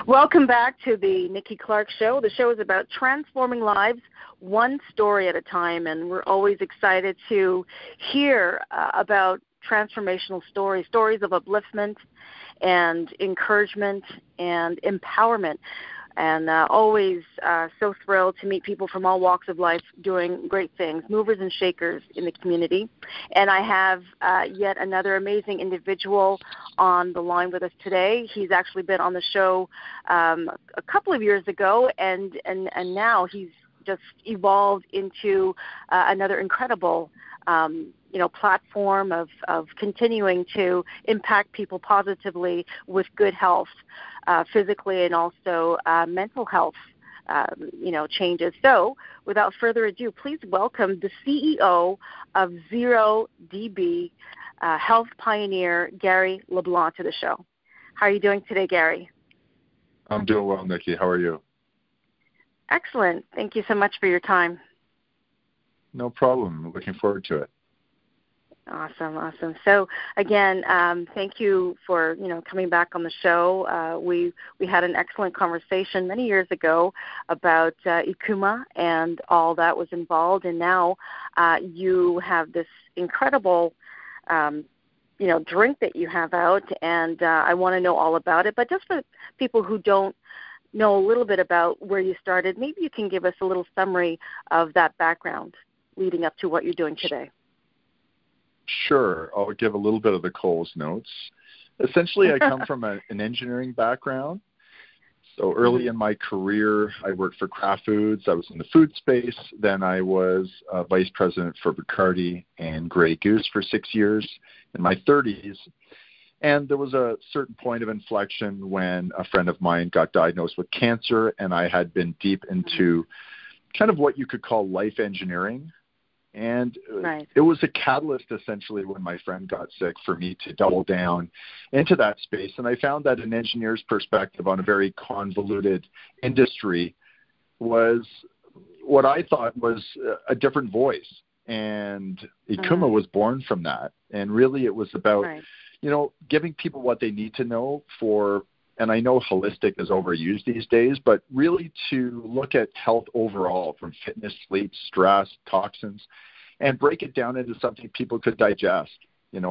Welcome back to the Nikki Clarke Show. The show is about transforming lives one story at a time, and we're always excited to hear about transformational stories, stories of upliftment and encouragement and empowerment. And always so thrilled to meet people from all walks of life doing great things, movers and shakers in the community. And I have yet another amazing individual on the line with us today. He's actually been on the show a couple of years ago, and now he's just evolved into another incredible platform of continuing to impact people positively with good health, physically and also mental health, changes. So without further ado, please welcome the CEO of Zerodb, health pioneer, Gary Leblanc, to the show. How are you doing today, Gary? I'm doing well, Nikki. How are you? Excellent. Thank you so much for your time. No problem. Looking forward to it. Awesome. So again, thank you for coming back on the show. We had an excellent conversation many years ago about Ikuma and all that was involved, and now you have this incredible drink that you have out, and I want to know all about it. But just for people who don't know a little bit about where you started, maybe you can give us a little summary of that background leading up to what you're doing today. Sure. I'll give a little bit of the Coles notes. Essentially, I come from an engineering background. So early in my career, I worked for Kraft Foods. I was in the food space. Then I was vice president for Bacardi and Grey Goose for 6 years in my 30s. And there was a certain point of inflection when a friend of mine got diagnosed with cancer, and I had been deep into kind of what you could call life engineering. And It was a catalyst, essentially, when my friend got sick for me to double down into that space. And I found that an engineer's perspective on a very convoluted industry was what I thought was a different voice. And Ikuma was born from that. And really it was about, giving people what they need to know for, and I know holistic is overused these days, but really to look at health overall, from fitness, sleep, stress, toxins, and break it down into something people could digest.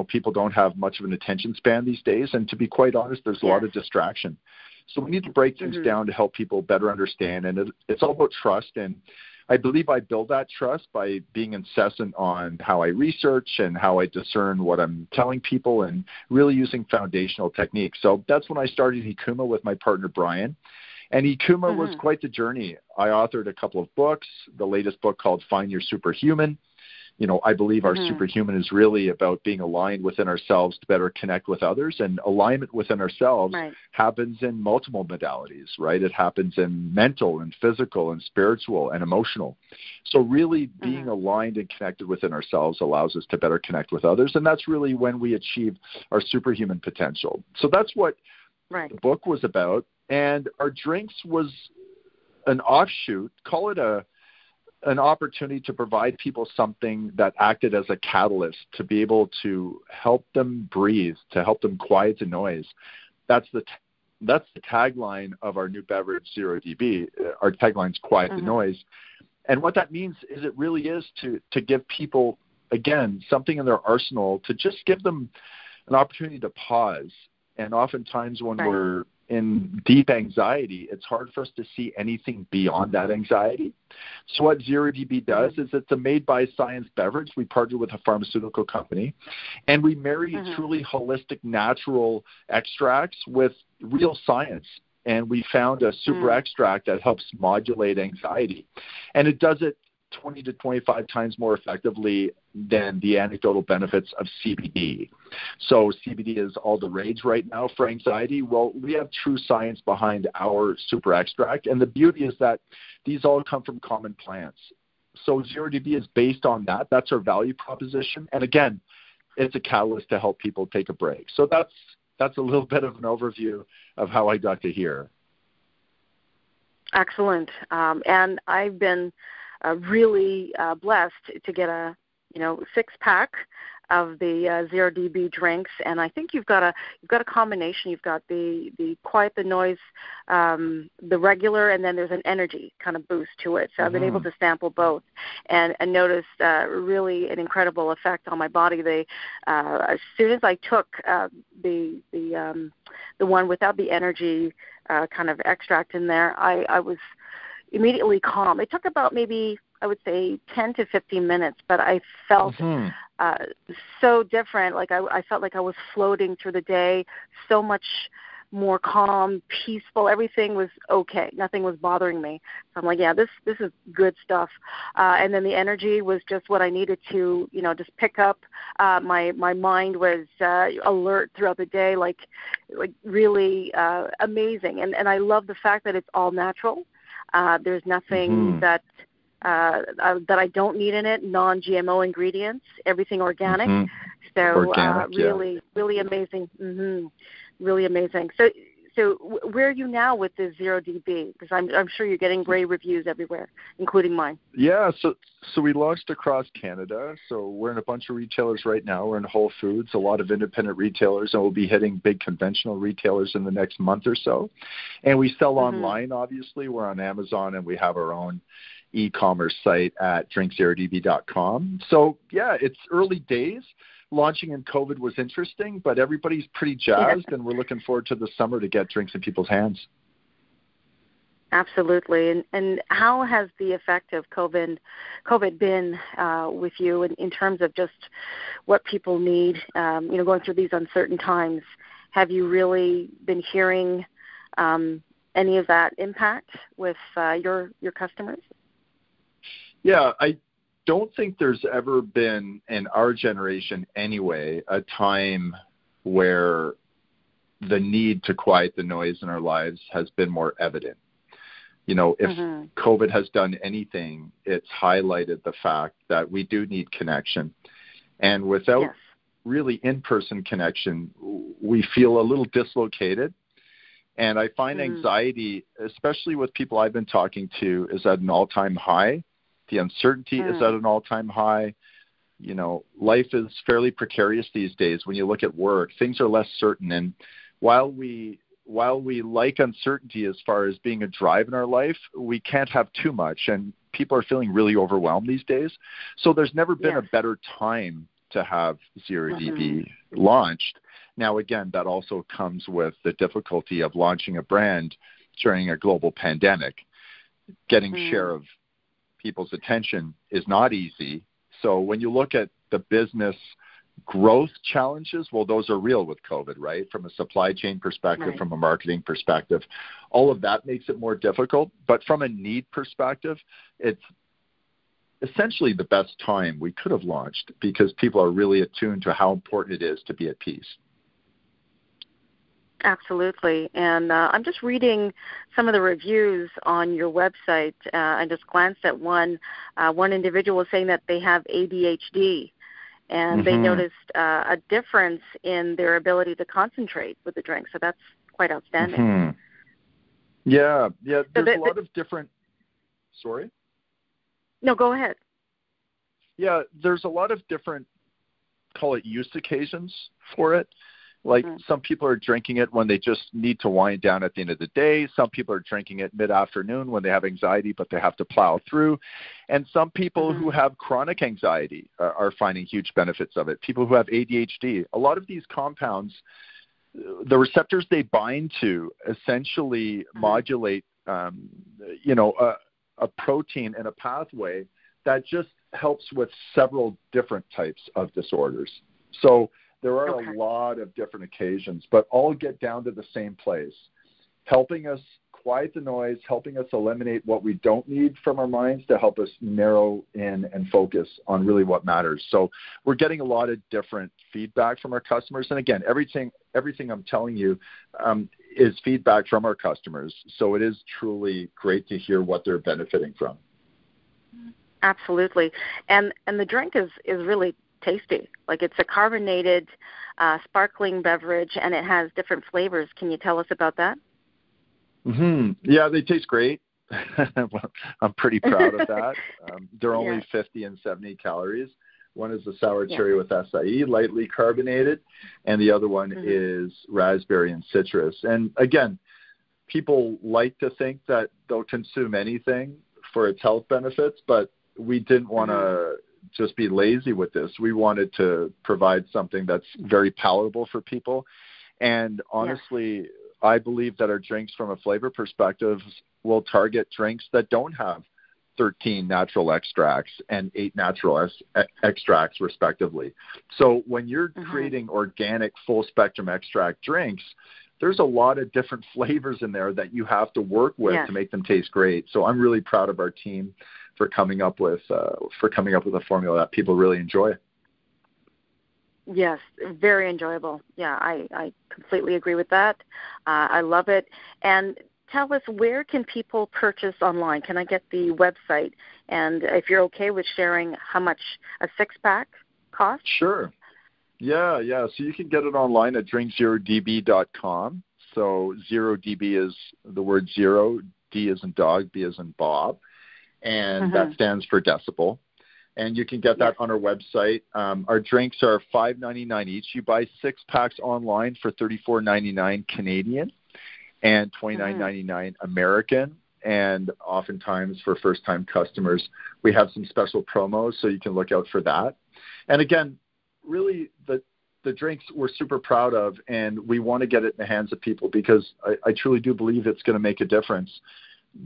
People don't have much of an attention span these days, and to be quite honest, there's a lot of distraction. So we need to break things down to help people better understand, and it's all about trust. And I believe I build that trust by being incessant on how I research and how I discern what I'm telling people, and really using foundational techniques. So that's when I started Ikuma with my partner, Brian. And Ikuma was quite the journey. I authored a couple of books, the latest book called Find Your Superhuman. I believe our superhuman is really about being aligned within ourselves to better connect with others. And alignment within ourselves happens in multiple modalities, right? It happens in mental and physical and spiritual and emotional. So really being aligned and connected within ourselves allows us to better connect with others. And that's really when we achieve our superhuman potential. So that's what the book was about. And our drinks was an offshoot, call it an opportunity to provide people something that acted as a catalyst to be able to help them breathe, to help them quiet the noise. That's the tagline of our new beverage, Zerodb. Our tagline's quiet the noise. And what that means is it really is to give people, again, something in their arsenal to just give them an opportunity to pause. And oftentimes when we're in deep anxiety, it's hard for us to see anything beyond that anxiety. So what Zerodb does is it's a made-by-science beverage. We partner with a pharmaceutical company, and we marry truly holistic, natural extracts with real science. And we found a super extract that helps modulate anxiety. And it does it 20 to 25 times more effectively than the anecdotal benefits of CBD. So CBD is all the rage right now for anxiety. Well, we have true science behind our super extract, and the beauty is that these all come from common plants. So Zerodb is based on that. That's our value proposition. And again, it's a catalyst to help people take a break. So that's a little bit of an overview of how I got to here. Excellent. And I've been really blessed to get a 6-pack the Zerodb drinks, and I think you've got a combination. You've got the quiet the noise, the regular, and then there's an energy kind of boost to it. So I've been able to sample both, and noticed really an incredible effect on my body. As soon as I took the one without the energy kind of extract in there, I was immediately calm. It took about maybe, I would say, 10 to 15 minutes, but I felt so different. Like I felt like I was floating through the day, so much more calm, peaceful. Everything was okay. Nothing was bothering me. So I'm like, yeah, this is good stuff. And then the energy was just what I needed to, just pick up. My mind was alert throughout the day, like really amazing. And I love the fact that it's all natural. There's nothing that I don't need in it, non-GMO ingredients, everything organic. So organic, really, really amazing. Really amazing. So where are you now with the Zerodb? Because I'm sure you're getting great reviews everywhere, including mine. Yeah, so we launched across Canada. So we're in a bunch of retailers right now. We're in Whole Foods, a lot of independent retailers, and we'll be hitting big conventional retailers in the next month or so. And we sell online, obviously. We're on Amazon, and we have our own e-commerce site at drinkzerodb.com. So, yeah, it's early days. Launching in COVID was interesting, but everybody's pretty jazzed, and we're looking forward to the summer to get drinks in people's hands. Absolutely. And how has the effect of COVID been with you in terms of just what people need, going through these uncertain times? Have you really been hearing any of that impact with your customers? Yeah, I don't think there's ever been, in our generation anyway, a time where the need to quiet the noise in our lives has been more evident. If COVID has done anything, it's highlighted the fact that we do need connection. And without really in-person connection, we feel a little dislocated. And I find anxiety, especially with people I've been talking to, is at an all-time high. The uncertainty is at an all-time high. Life is fairly precarious these days. When you look at work, things are less certain. And while we like uncertainty as far as being a drive in our life, we can't have too much. And people are feeling really overwhelmed these days. So there's never been a better time to have Zerodb launched. Now, again, that also comes with the difficulty of launching a brand during a global pandemic. Getting share of people's attention is not easy. So when you look at the business growth challenges, well, those are real with COVID, right? From a supply chain perspective, from a marketing perspective, all of that makes it more difficult. But from a need perspective, it's essentially the best time we could have launched because people are really attuned to how important it is to be at peace. Absolutely. And I'm just reading some of the reviews on your website. I just glanced at one. One individual was saying that they have ADHD, and they noticed a difference in their ability to concentrate with the drink. So that's quite outstanding. Yeah. There's a lot of different... Sorry? No, go ahead. Yeah, there's a lot of different, call it use occasions for it. Like some people are drinking it when they just need to wind down at the end of the day. Some people are drinking it mid-afternoon when they have anxiety, but they have to plow through. And some people who have chronic anxiety are finding huge benefits of it. People who have ADHD, a lot of these compounds, the receptors they bind to essentially modulate, a protein in a pathway that just helps with several different types of disorders. So there are a lot of different occasions, but all get down to the same place, helping us quiet the noise, helping us eliminate what we don't need from our minds to help us narrow in and focus on really what matters. So we're getting a lot of different feedback from our customers. And again, everything I'm telling you is feedback from our customers. So it is truly great to hear what they're benefiting from. Absolutely. And the drink is really tasty. Like, it's a carbonated sparkling beverage, and it has different flavors. Can you tell us about that? Yeah, they taste great. Well, I'm pretty proud of that. They're only 50 and 70 calories, One is a sour cherry with acai, lightly carbonated, and the other one is raspberry and citrus. And again, people like to think that they'll consume anything for its health benefits, but we didn't want to just be lazy with this. We wanted to provide something that's very palatable for people. And honestly, I believe that our drinks from a flavor perspective will target drinks that don't have 13 natural extracts and 8 natural extracts respectively. So when you're creating organic full spectrum extract drinks, there's a lot of different flavors in there that you have to work with to make them taste great. So I'm really proud of our team for coming up with a formula that people really enjoy. Yes, very enjoyable. Yeah, I completely agree with that. I love it. And tell us, where can people purchase online? Can I get the website? And if you're okay with sharing how much a 6-pack costs? Sure. Yeah. So you can get it online at drinkzerodb.com. So Zerodb is the word zero, D as in dog, B as in Bob, and that stands for decibel. And you can get that on our website. Our drinks are $5.99 each. You buy 6 packs online for $34.99 Canadian and $29.99 American. And oftentimes for first-time customers, we have some special promos, so you can look out for that. And again, really the drinks we're super proud of, and we want to get it in the hands of people because I truly do believe it's going to make a difference.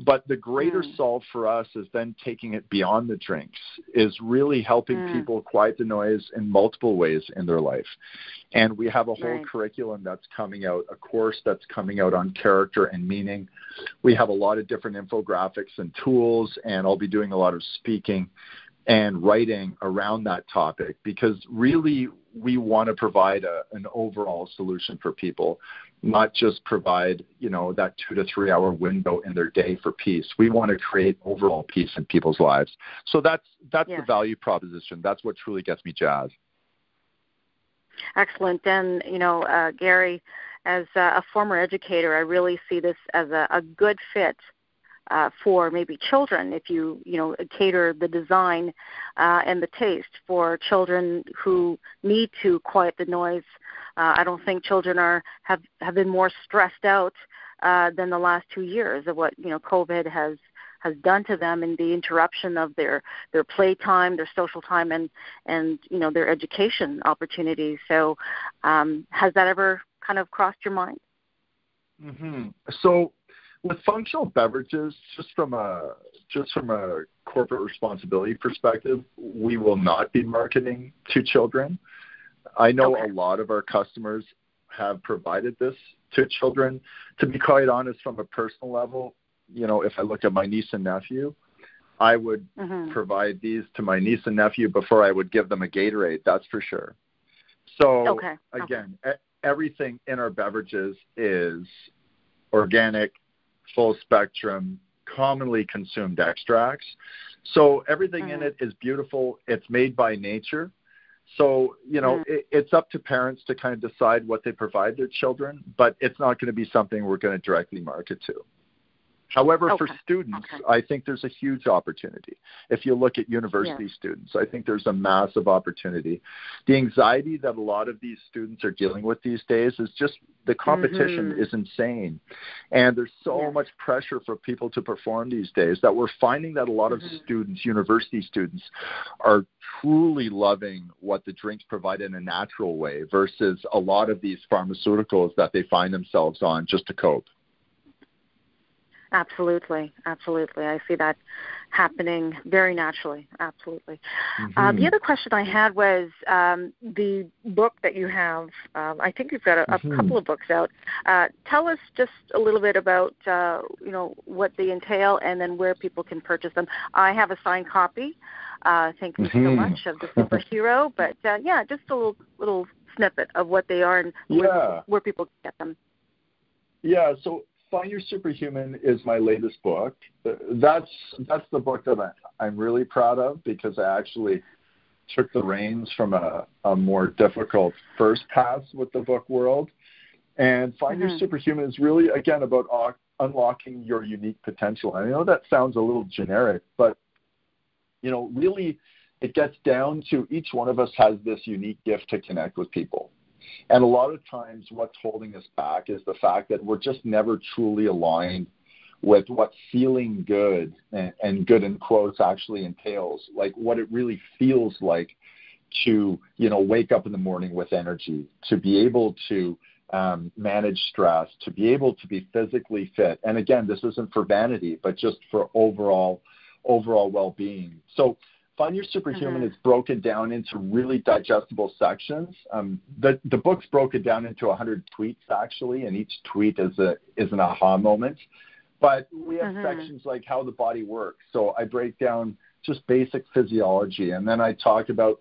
But the greater solve for us is then taking it beyond the drinks, is really helping people quiet the noise in multiple ways in their life. And we have a whole curriculum that's coming out, a course that's coming out on character and meaning. We have a lot of different infographics and tools, and I'll be doing a lot of speaking and writing around that topic because really we want to provide an overall solution for people, not just provide, that 2 to 3 hour window in their day for peace. We want to create overall peace in people's lives. So that's the value proposition. That's what truly gets me jazzed. Excellent. And, Gary, as a former educator, I really see this as a good fit for maybe children, if you cater the design and the taste for children who need to quiet the noise. I don't think children have been more stressed out than the last 2 years of what COVID has done to them and the interruption of their play time, their social time, and their education opportunities. So has that ever kind of crossed your mind? So with functional beverages, just from a corporate responsibility perspective, we will not be marketing to children. I know a lot of our customers have provided this to children. To be quite honest, from a personal level, if I look at my niece and nephew, I would provide these to my niece and nephew before I would give them a Gatorade, that's for sure. So again, everything in our beverages is organic, full spectrum, commonly consumed extracts. So everything in it is beautiful. It's made by nature. So, it's up to parents to kind of decide what they provide their children, but it's not going to be something we're going to directly market to. However, for students, I think there's a huge opportunity. If you look at university students, I think there's a massive opportunity. The anxiety that a lot of these students are dealing with these days is just the competition is insane. And there's so much pressure for people to perform these days that we're finding that a lot of students, university students, are truly loving what the drinks provide in a natural way versus a lot of these pharmaceuticals that they find themselves on just to cope. Absolutely. I see that happening very naturally. Absolutely. The other question I had was the book that you have. I think you've got a couple of books out. Tell us just a little bit about what they entail and then where people can purchase them. I have a signed copy. Thank you so much of the superhero. But just a little snippet of what they are and where people can get them. Yeah. So Find Your Superhuman is my latest book. That's the book that I'm really proud of because I actually took the reins from a more difficult first pass with the book world. And Find Your Superhuman is really, again, about unlocking your unique potential. I know that sounds a little generic, but, really it gets down to each one of us has this unique gift to connect with people. And a lot of times what's holding us back is the fact that we're just never truly aligned with what feeling good, and good in quotes, actually entails, like what it really feels like to, wake up in the morning with energy, to be able to manage stress, to be able to be physically fit. And again, this isn't for vanity, but just for overall well-being. So Find Your Superhuman is broken down into really digestible sections. The book's broken down into 100 tweets, actually, and each tweet is an aha moment. But we have sections like how the body works. So I break down just basic physiology, and then I talk about,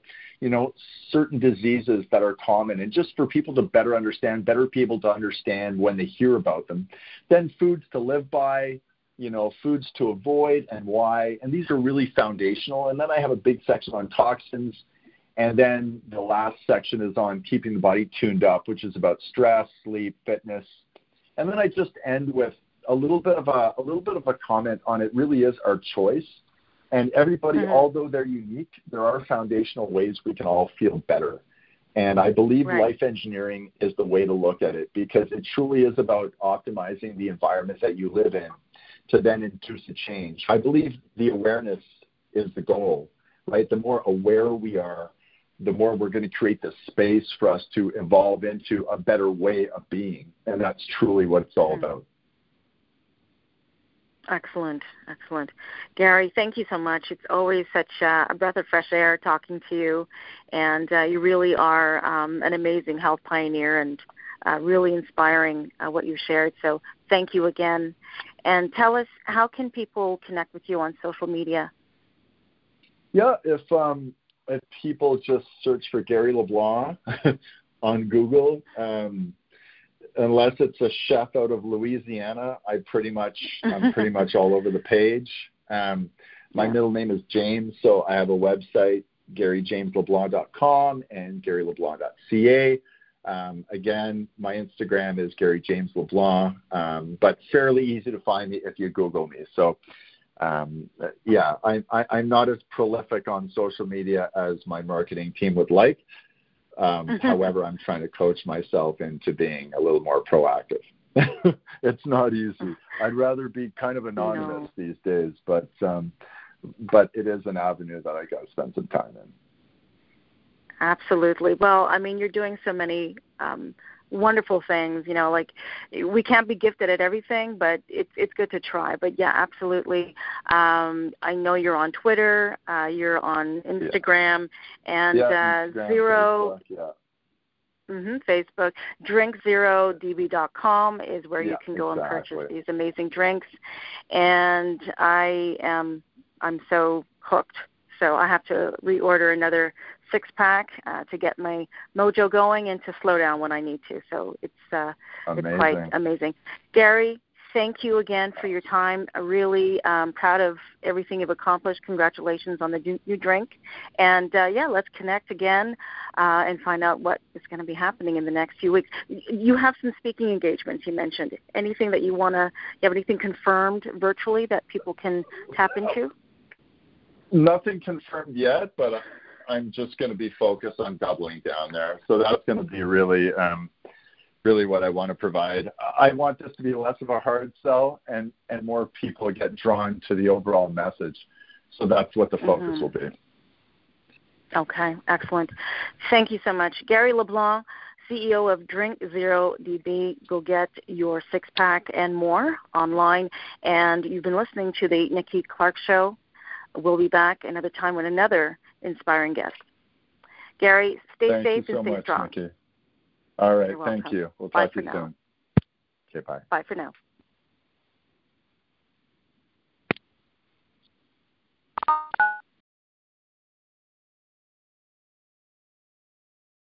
certain diseases that are common, and just for people to better people to understand when they hear about them. Then foods to live by, foods to avoid and why. And these are really foundational. And then I have a big section on toxins. And then the last section is on keeping the body tuned up, which is about stress, sleep, fitness. And then I just end with a little bit of a comment on it really is our choice. And everybody, although they're unique, there are foundational ways we can all feel better. And I believe life engineering is the way to look at it, because it truly is about optimizing the environment that you live in to then induce a change. I believe the awareness is the goal, right? The more aware we are, the more we're going to create the space for us to evolve into a better way of being. And that's truly what it's all about. Excellent. Gary, thank you so much. It's always such a breath of fresh air talking to you, and you really are an amazing health pioneer, and really inspiring what you shared. So thank you again. And tell us, how can people connect with you on social media? Yeah, if people just search for Gary Leblanc on Google, unless it's a chef out of Louisiana, I'm pretty much all over the page. My middle name is James, so I have a website, GaryJamesLeblanc.com and GaryLeblanc.ca. Again, my Instagram is Gary James LeBlanc, but fairly easy to find me if you Google me. So, I'm not as prolific on social media as my marketing team would like. However, I'm trying to coach myself into being a little more proactive. It's not easy. I'd rather be kind of anonymous these days, but it is an avenue that I got to spend some time in. Absolutely. Well, I mean, you're doing so many wonderful things, like we can't be gifted at everything, but it's good to try. But yeah, absolutely. I know you're on Twitter, you're on Instagram, and Instagram, Zero, Facebook, Facebook. DrinkZerodb.com is where you can go and purchase these amazing drinks. And I'm so hooked. So I have to reorder another 6-pack to get my mojo going and to slow down when I need to. So it's quite amazing. Gary, thank you again for your time. I'm really proud of everything you've accomplished. Congratulations on the new drink. And, let's connect again and find out what is going to be happening in the next few weeks. You have some speaking engagements you mentioned. Anything that you have anything confirmed virtually that people can tap into? Nothing confirmed yet, but I'm just going to be focused on doubling down there. So that's going to be really what I want to provide. I want this to be less of a hard sell and more people get drawn to the overall message. So that's what the focus will be. Okay, excellent. Thank you so much. Gary Leblanc, CEO of Drink Zerodb. Go get your 6-pack and more online. And you've been listening to the Nikki Clarke Show. We'll be back another time with another inspiring guest. Gary, stay safe and stay strong. Nikki. All right, You're welcome. Thank you. We'll Bye talk to you soon. Okay, bye. Bye for now.